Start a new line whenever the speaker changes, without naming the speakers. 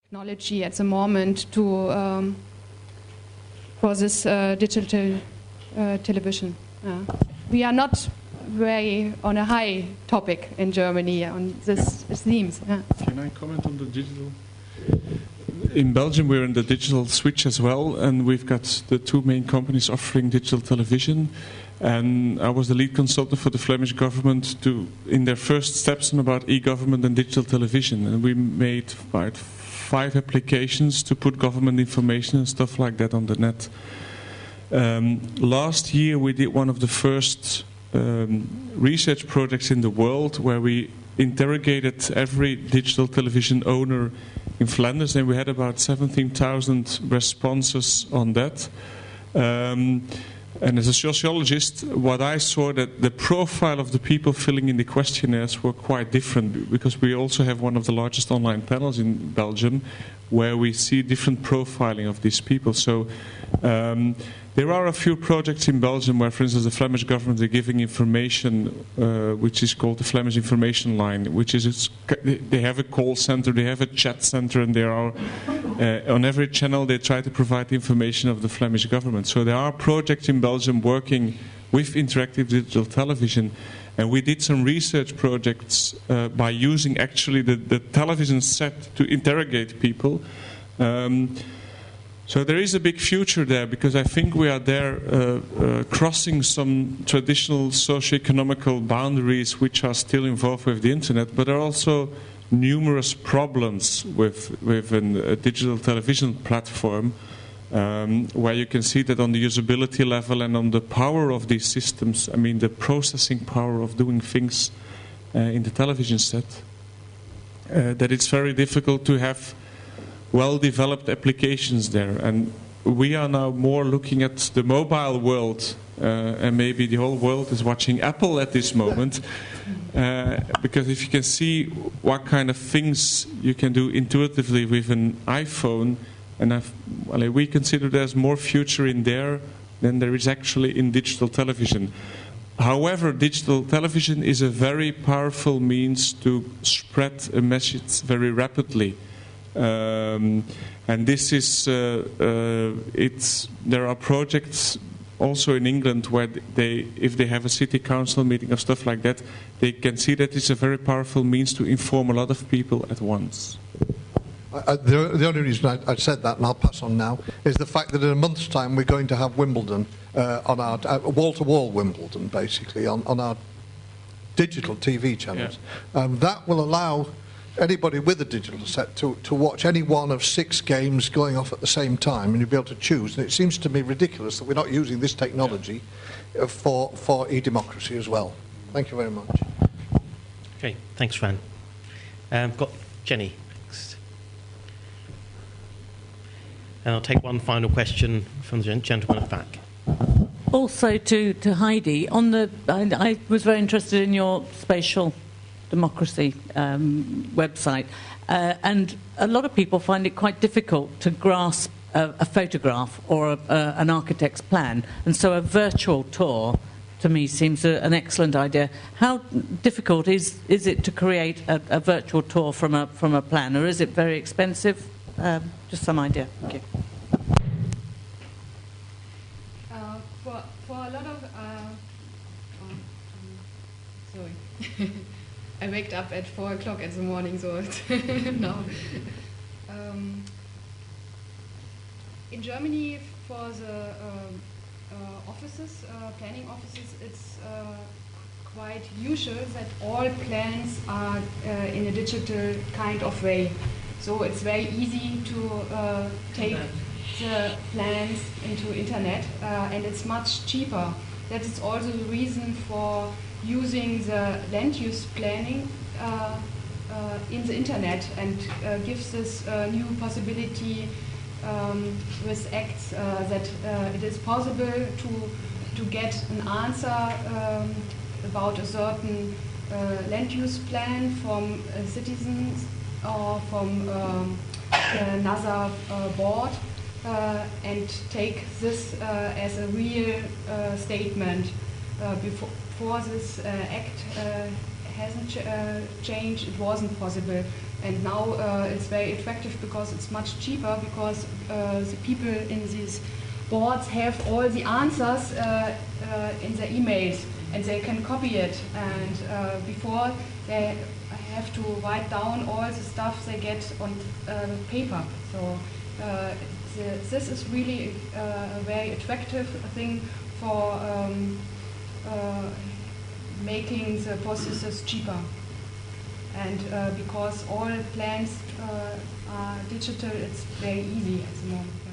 technology at the moment to for this digital television. We are not very on a high topic in Germany on this themes.
Can I comment on the digital? In Belgium, we're in the digital switch as well, and we've got the two main companies offering digital television. And I was the lead consultant for the Flemish government in their first steps on about e-government and digital television. And we made about 5 applications to put government information and stuff like that on the net. Last year, we did one of the first research projects in the world where we interrogated every digital television owner in Flanders, and we had about 17,000 responses on that. And as a sociologist, what I saw that the profile of the people filling in the questionnaires were quite different, because we also have one of the largest online panels in Belgium where we see different profiling of these people. So there are a few projects in Belgium where, for instance, the Flemish government are giving information which is called the Flemish Information Line, which is they have a call center, they have a chat center, and there are on every channel they try to provide the information of the Flemish government. So there are projects in Belgium working with interactive digital television, and we did some research projects by using actually the television set to interrogate people. So there is a big future there, because I think we are there crossing some traditional socio-economical boundaries which are still involved with the internet, but there are also numerous problems with a digital television platform, where you can see that on the usability level and on the power of these systems, I mean the processing power of doing things in the television set, that it's very difficult to have well-developed applications there. And we are now more looking at the mobile world, and maybe the whole world is watching Apple at this moment, because if you can see what kind of things you can do intuitively with an iPhone, and we consider there's more future in there than there is actually in digital television. However, digital television is a very powerful means to spread a message very rapidly. And this is, there are projects also in England where if they have a city council meeting or stuff like that, they can see that it's a very powerful means to inform a lot of people at once.
The only reason I said that, and I'll pass on now, is the fact that in a month's time we're going to have Wimbledon on our wall-to-wall Wimbledon, basically, on our digital TV channels. Yeah. That will allow anybody with a digital set to watch any one of 6 games going off at the same time, and you'll be able to choose. And it seems to me ridiculous that we're not using this technology for e-democracy as well. Thank you very much.
Okay, thanks, Fran. I've got Jenny next. And I'll take one final question from the gentleman at the back.
Also to Heidi, I was very interested in your spatial democracy website, and a lot of people find it quite difficult to grasp a photograph or an architect's plan, and so a virtual tour to me seems an excellent idea. How difficult is it to create a virtual tour from a plan, or is it very expensive? Just some idea. Thank you.
For a lot of sorry. I waked up at 4 o'clock in the morning, so now. In Germany, for the offices, planning offices, it's quite usual that all plans are in a digital kind of way. So it's very easy to take the plans into internet, and it's much cheaper. That is also the reason for using the land use planning in the internet, and gives this new possibility with acts that it is possible to get an answer about a certain land use plan from citizens or from another board, and take this as a real statement. Before this act hasn't changed, it wasn't possible. And now it's very attractive because it's much cheaper, because the people in these boards have all the answers in their emails, and they can copy it. And before, they have to write down all the stuff they get on paper. So this is really a very attractive thing for making the processes cheaper. And because all plans are digital, it's very easy at the moment.